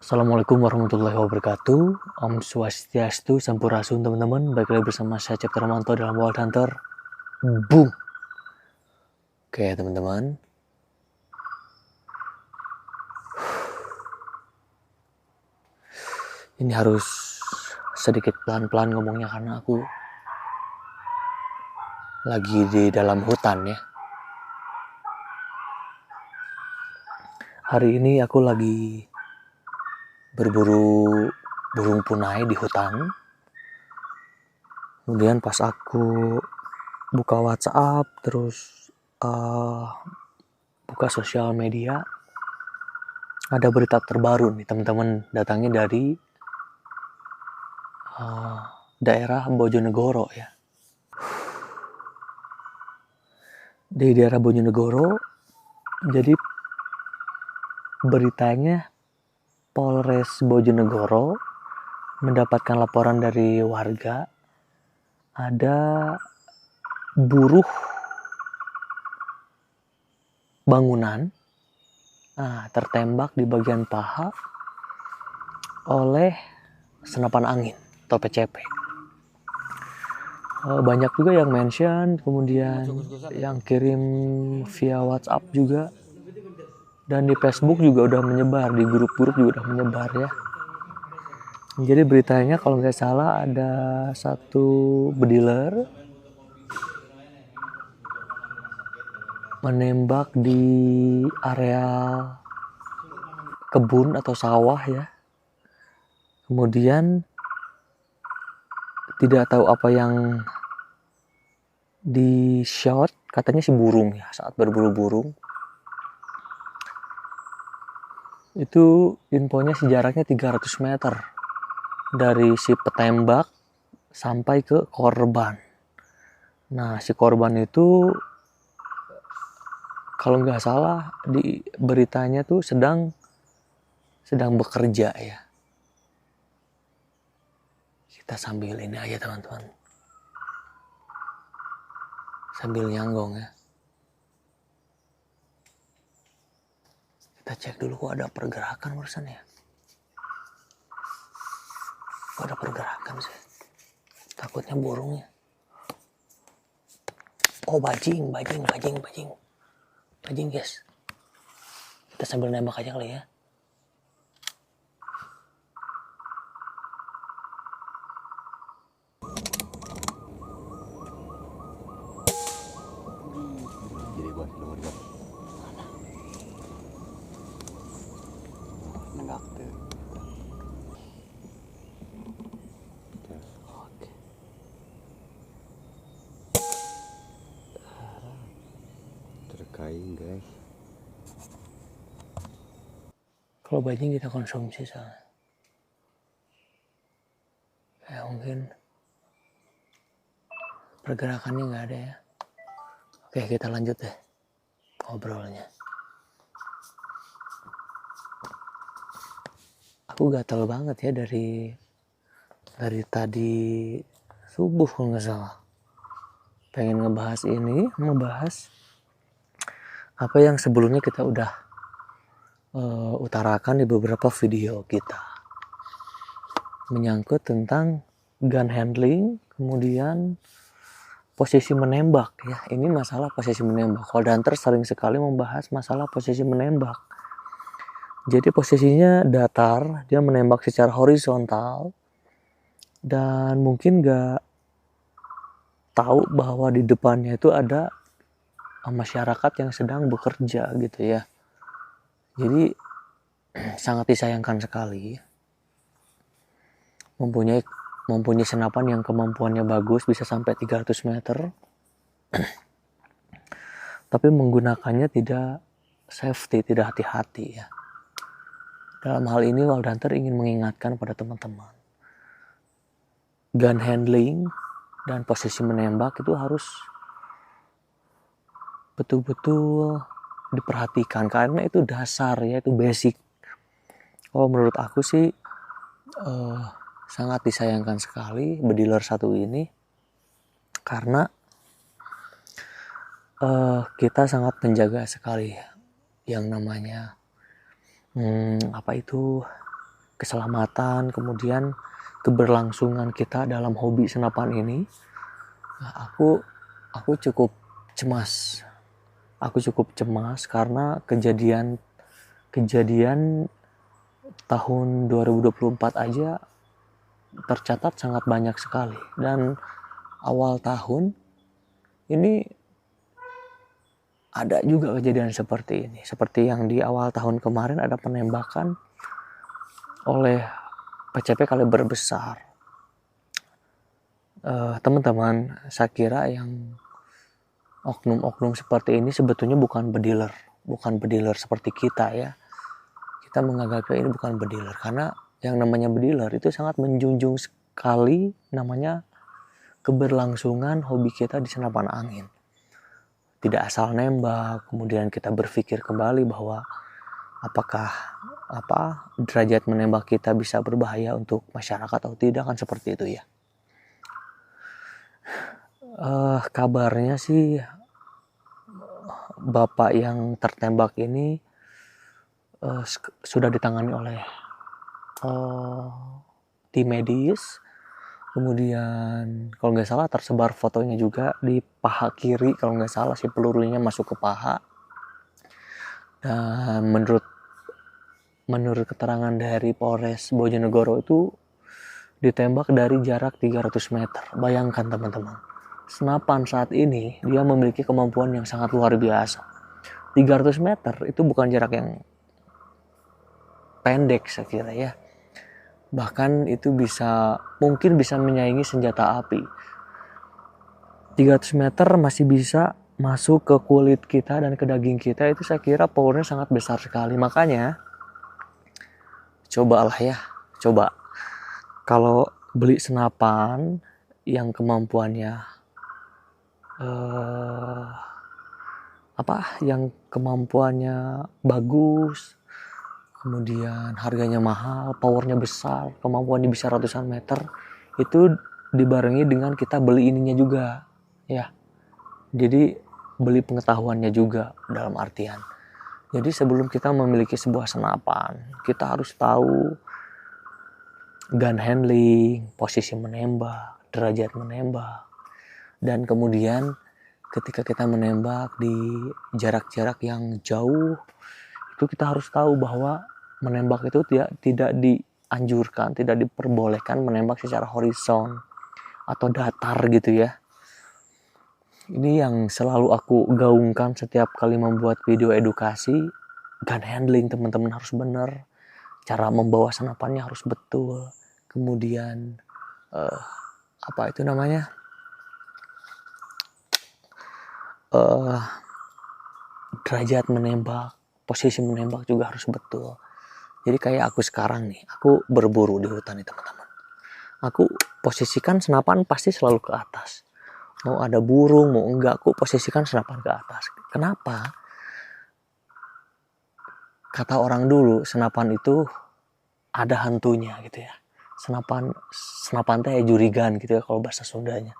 Assalamualaikum warahmatullahi wabarakatuh. Om Swastiastu, Sampurasun teman-teman. Balik lagi bersama saya Cipta Romanto dalam Wild Hunter. Boom. Oke teman-teman. Ini harus sedikit pelan-pelan ngomongnya karena aku lagi di dalam hutan ya. Hari ini aku lagi berburu burung punai di hutan. Kemudian pas aku buka WhatsApp, terus buka sosial media, ada berita terbaru nih teman-teman, datangnya dari daerah Bojonegoro ya. Di daerah Bojonegoro, jadi beritanya Polres Bojonegoro mendapatkan laporan dari warga ada buruh bangunan tertembak di bagian paha oleh senapan angin atau PCP. Banyak juga yang mention, kemudian yang kirim via WhatsApp juga, dan di Facebook juga udah menyebar, di grup-grup juga udah menyebar ya. Jadi beritanya kalau nggak salah ada satu bediler menembak di area kebun atau sawah ya. Kemudian tidak tahu apa yang di shot, katanya si burung ya, saat berburu burung. Itu infonya jaraknya 300 meter dari si petembak sampai ke korban. Nah, si korban itu kalau nggak salah di beritanya tuh sedang bekerja ya. Kita sambil ini aja teman-teman, sambil nyanggong ya. Kita cek dulu kok ada pergerakan barusan ya. Kok ada pergerakan sih? Takutnya burungnya. Oh bajing guys. Kita sambil nembak aja kali ya. Jadi gua nomor gua. Nenggak tuh. Oke. Terkain guys. Kalau bajing kita konsumsi soalnya. Ya mungkin pergerakannya nggak ada ya. Oke, kita lanjut deh ngobrolnya. Aku gatel banget ya dari tadi subuh kalau nggak salah. Pengen ngebahas apa yang sebelumnya kita udah utarakan di beberapa video kita. Menyangkut tentang gun handling, kemudian posisi menembak ya. Ini masalah posisi menembak. Wild Hunter sering sekali membahas masalah posisi menembak. Jadi posisinya datar, dia menembak secara horizontal, dan mungkin gak tahu bahwa di depannya itu ada masyarakat yang sedang bekerja gitu ya. Jadi sangat disayangkan sekali. Mempunyai senapan yang kemampuannya bagus, bisa sampai 300 meter. Tapi menggunakannya tidak safety, tidak hati-hati ya. Dalam hal ini Wild Hunter ingin mengingatkan pada teman-teman. Gun handling dan posisi menembak itu harus betul-betul diperhatikan karena itu dasar ya, itu basic. Kalau menurut aku sih sangat disayangkan sekali bediler satu ini karena kita sangat menjaga sekali yang namanya keselamatan, kemudian keberlangsungan kita dalam hobi senapan ini. Nah, aku cukup cemas. Aku cukup cemas karena kejadian tahun 2024 aja tercatat sangat banyak sekali, dan awal tahun ini ada juga kejadian seperti ini. Seperti yang di awal tahun kemarin ada penembakan oleh PCP kaliber besar. Teman-teman, saya kira yang oknum-oknum seperti ini sebetulnya bukan bediler seperti kita ya. Kita menganggapnya ini bukan bediler, karena yang namanya bediler itu sangat menjunjung sekali namanya keberlangsungan hobi kita di senapan angin. Tidak asal nembak, kemudian kita berpikir kembali bahwa apakah derajat menembak kita bisa berbahaya untuk masyarakat atau tidak, kan seperti itu ya. Kabarnya sih bapak yang tertembak ini sudah ditangani oleh tim medis. Kemudian kalau nggak salah tersebar fotonya juga di paha kiri, kalau nggak salah sih pelurunya masuk ke paha. Dan menurut keterangan dari Polres Bojonegoro itu ditembak dari jarak 300 meter. Bayangkan teman-teman, senapan saat ini dia memiliki kemampuan yang sangat luar biasa. 300 meter itu bukan jarak yang pendek saya kira ya. Bahkan itu mungkin bisa menyaingi senjata api. 300 meter masih bisa masuk ke kulit kita dan ke daging kita, itu saya kira powernya sangat besar sekali. Makanya coba kalau beli senapan yang kemampuannya bagus, kemudian harganya mahal, powernya besar, kemampuannya bisa ratusan meter, itu dibarengi dengan kita beli ininya juga ya. Jadi beli pengetahuannya juga, dalam artian, jadi sebelum kita memiliki sebuah senapan, kita harus tahu gun handling, posisi menembak, derajat menembak, dan kemudian ketika kita menembak di jarak-jarak yang jauh, itu kita harus tahu bahwa menembak itu tidak dianjurkan, tidak diperbolehkan menembak secara horizon atau datar gitu ya. Ini yang selalu aku gaungkan setiap kali membuat video edukasi. Gun handling teman-teman harus benar, cara membawa senapannya harus betul, kemudian derajat menembak, posisi menembak juga harus betul. Jadi kayak aku sekarang nih, aku berburu di hutan nih teman-teman. Aku posisikan senapan pasti selalu ke atas. Mau ada burung, mau enggak, aku posisikan senapan ke atas. Kenapa? Kata orang dulu, senapan itu ada hantunya gitu ya. Senapan teh jurigan gitu ya kalau bahasa Sundanya.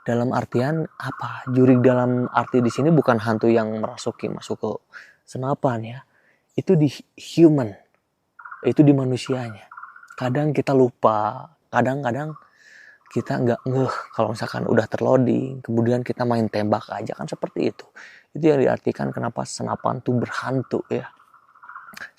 Dalam artian apa? Jurig dalam arti di sini bukan hantu yang masuk ke senapan ya. Itu di human. Itu di manusianya. Kadang kita lupa, kadang-kadang kita nggak ngeh kalau misalkan udah terloading, kemudian kita main tembak aja, kan seperti itu. Itu yang diartikan kenapa senapan tuh berhantu ya.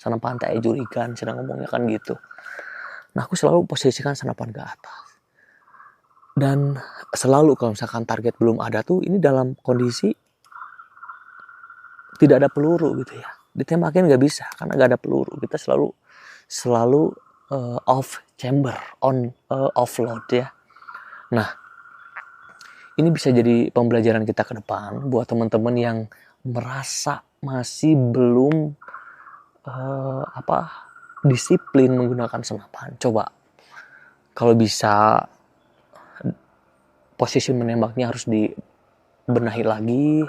Senapan teh jurigan, sedang ngomongnya kan gitu. Nah, aku selalu posisikan senapan ke atas. Dan selalu kalau misalkan target belum ada tuh, ini dalam kondisi tidak ada peluru gitu ya. Ditembakin nggak bisa karena nggak ada peluru. Kita selalu off chamber, off load ya. Nah, ini bisa jadi pembelajaran kita ke depan buat teman-teman yang merasa masih belum disiplin menggunakan senapan. Coba kalau bisa posisi menembaknya harus dibenahi lagi.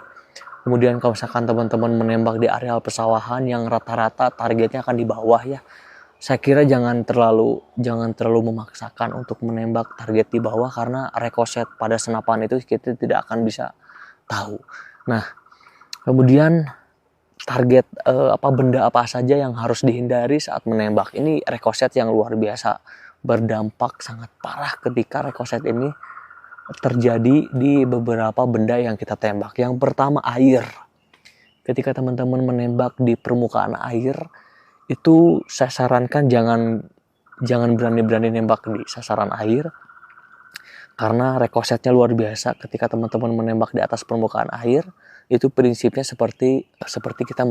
Kemudian kalau misalkan teman-teman menembak di areal persawahan yang rata-rata targetnya akan di bawah ya, saya kira jangan terlalu memaksakan untuk menembak target di bawah, karena rekoset pada senapan itu kita tidak akan bisa tahu. Nah, kemudian target benda apa saja yang harus dihindari saat menembak. Ini ricochet yang luar biasa berdampak sangat parah ketika ricochet ini terjadi di beberapa benda yang kita tembak. Yang pertama, air. Ketika teman-teman menembak di permukaan air, itu saya sarankan jangan berani-berani nembak di sasaran air, karena ricochetnya luar biasa. Ketika teman-teman menembak di atas permukaan air, itu prinsipnya seperti kita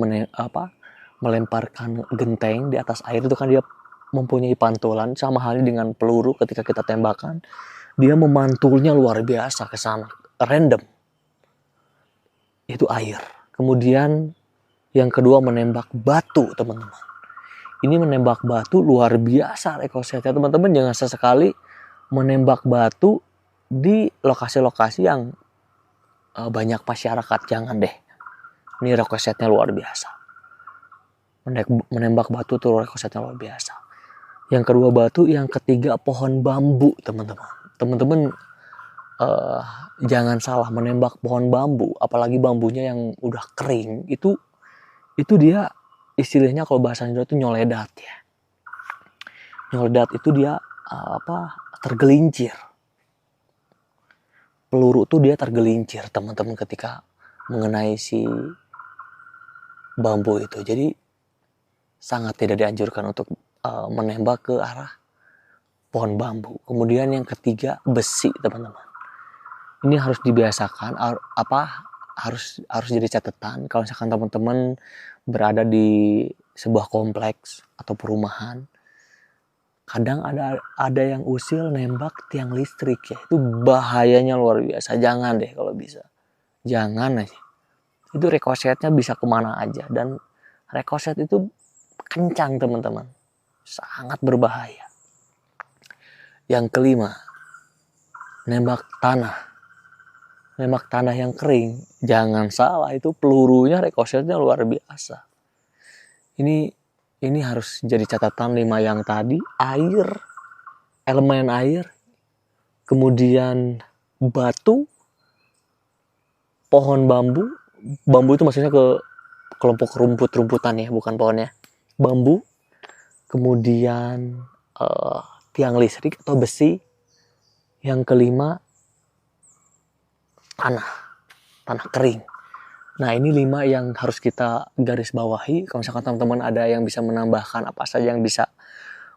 melemparkan genteng di atas air. Itu kan dia mempunyai pantulan, sama halnya dengan peluru. Ketika kita tembakan, dia memantulnya luar biasa ke sana, random. Itu air. Kemudian yang kedua, menembak batu, teman-teman. Ini menembak batu luar biasa ricochetnya. Teman-teman jangan sesekali menembak batu di lokasi-lokasi yang banyak masyarakat. Jangan deh. Ini ricochetnya luar biasa. Menembak batu tuh ricochetnya luar biasa. Yang kedua batu, yang ketiga pohon bambu, teman-teman. Teman-teman jangan salah menembak pohon bambu, apalagi bambunya yang udah kering. Itu dia istilahnya kalau bahasa Indonesia itu nyoledat ya. Nyoledat itu dia tergelincir. Peluru tuh dia tergelincir, teman-teman, ketika mengenai si bambu itu. Jadi sangat tidak dianjurkan untuk menembak ke arah pohon bambu. Kemudian yang ketiga, besi, teman-teman. Ini harus dibiasakan, harus jadi catatan. Kalau misalkan teman-teman berada di sebuah kompleks atau perumahan, kadang ada yang usil nembak tiang listrik ya. Itu bahayanya luar biasa. Jangan deh kalau bisa. Jangan aja. Itu ricochetnya bisa kemana aja. Dan ricochet itu kencang, teman-teman. Sangat berbahaya. Yang kelima, nembak tanah. Nembak tanah yang kering. Jangan salah, itu pelurunya ricochetnya luar biasa. Ini harus jadi catatan 5 yang tadi. Air, elemen air, kemudian batu, pohon bambu. Bambu itu maksudnya ke kelompok rumput-rumputan ya, bukan pohonnya. Bambu, kemudian tiang listrik atau besi. Yang kelima, tanah kering. Nah, ini 5 yang harus kita garis bawahi. Kalau misalkan teman-teman ada yang bisa menambahkan apa saja yang bisa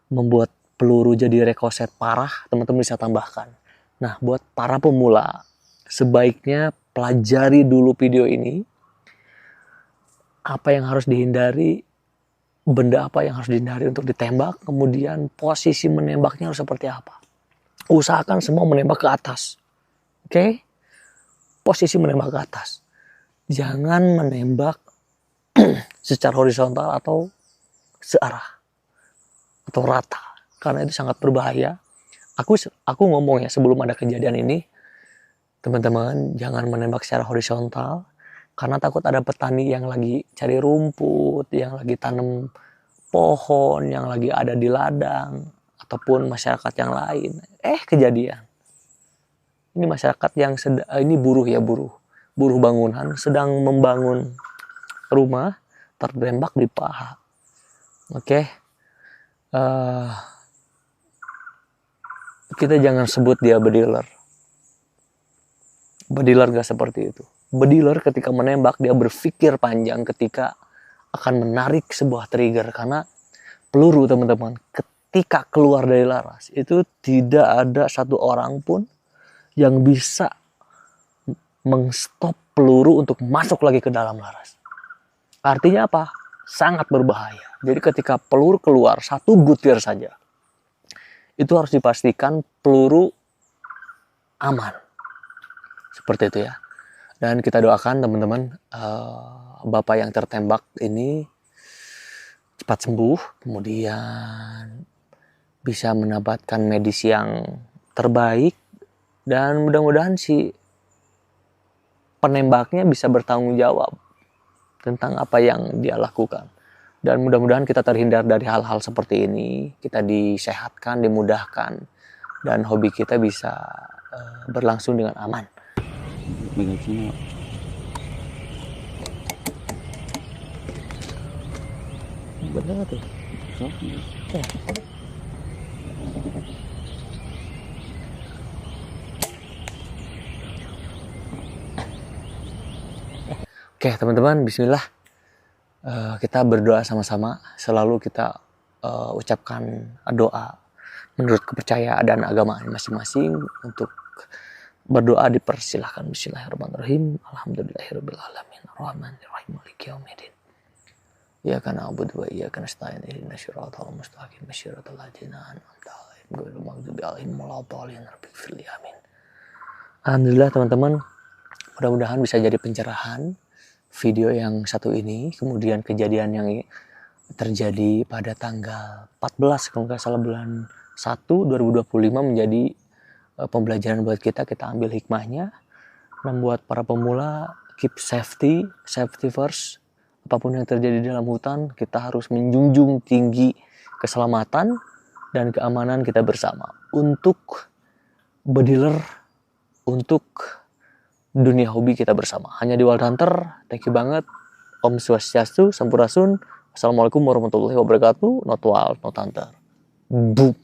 membuat peluru jadi ricochet parah, teman-teman bisa tambahkan. Nah, buat para pemula, sebaiknya pelajari dulu video ini. Apa yang harus dihindari, benda apa yang harus dihindari untuk ditembak, kemudian posisi menembaknya harus seperti apa. Usahakan semua menembak ke atas. Oke? Posisi menembak ke atas. Jangan menembak secara horizontal atau searah atau rata, karena itu sangat berbahaya. Aku ngomong ya, sebelum ada kejadian ini, teman-teman jangan menembak secara horizontal, karena takut ada petani yang lagi cari rumput, yang lagi tanam pohon, yang lagi ada di ladang, ataupun masyarakat yang lain. Kejadian. Ini masyarakat yang ini buruh bangunan sedang membangun rumah, tertembak di paha. Oke. Kita jangan sebut dia bediler. Bediler gak seperti itu. Bediler ketika menembak, dia berpikir panjang ketika akan menarik sebuah trigger. Karena peluru, teman-teman, ketika keluar dari laras, itu tidak ada satu orang pun yang bisa mengstop peluru untuk masuk lagi ke dalam laras. Artinya apa? Sangat berbahaya. Jadi ketika peluru keluar 1 butir saja, itu harus dipastikan peluru aman. Seperti itu ya. Dan kita doakan teman-teman, Bapak yang tertembak ini cepat sembuh, kemudian bisa mendapatkan medis yang terbaik, dan mudah-mudahan si penembaknya bisa bertanggung jawab tentang apa yang dia lakukan. Dan mudah-mudahan kita terhindar dari hal-hal seperti ini. Kita disehatkan, dimudahkan, dan hobi kita bisa berlangsung dengan aman. Bener tuh. So, Ya. Oke teman-teman, bismillah. Kita berdoa sama-sama. Selalu kita ucapkan doa menurut kepercayaan dan agama masing-masing. Untuk berdoa dipersilahkan. Bismillahirrahmanirrahim. Alhamdulillahirabbil alamin. Arrahmanirrahim. Maliki yaumiddin. Iyyaka na'budu wa iyyaka nasta'in. Ihdinas siratal mustaqim. Siratal ladzina an'amta 'alaihim ghairil maghdubi 'alaihim waladdallin. Rabbighfirli amin. Alhamdulillah teman-teman, mudah-mudahan bisa jadi pencerahan video yang satu ini. Kemudian kejadian yang terjadi pada tanggal 14 kalau nggak salah bulan 1 2025 menjadi pembelajaran buat kita. Kita ambil hikmahnya. Dan buat para pemula, keep safety first. Apapun yang terjadi dalam hutan, kita harus menjunjung tinggi keselamatan dan keamanan kita bersama. Untuk bediler, untuk dunia hobi kita bersama. Hanya di Wild Hunter. Thank you banget. Om Swastiastu, Sampurasun. Assalamualaikum warahmatullahi wabarakatuh. Not wild, not hunter. Boom.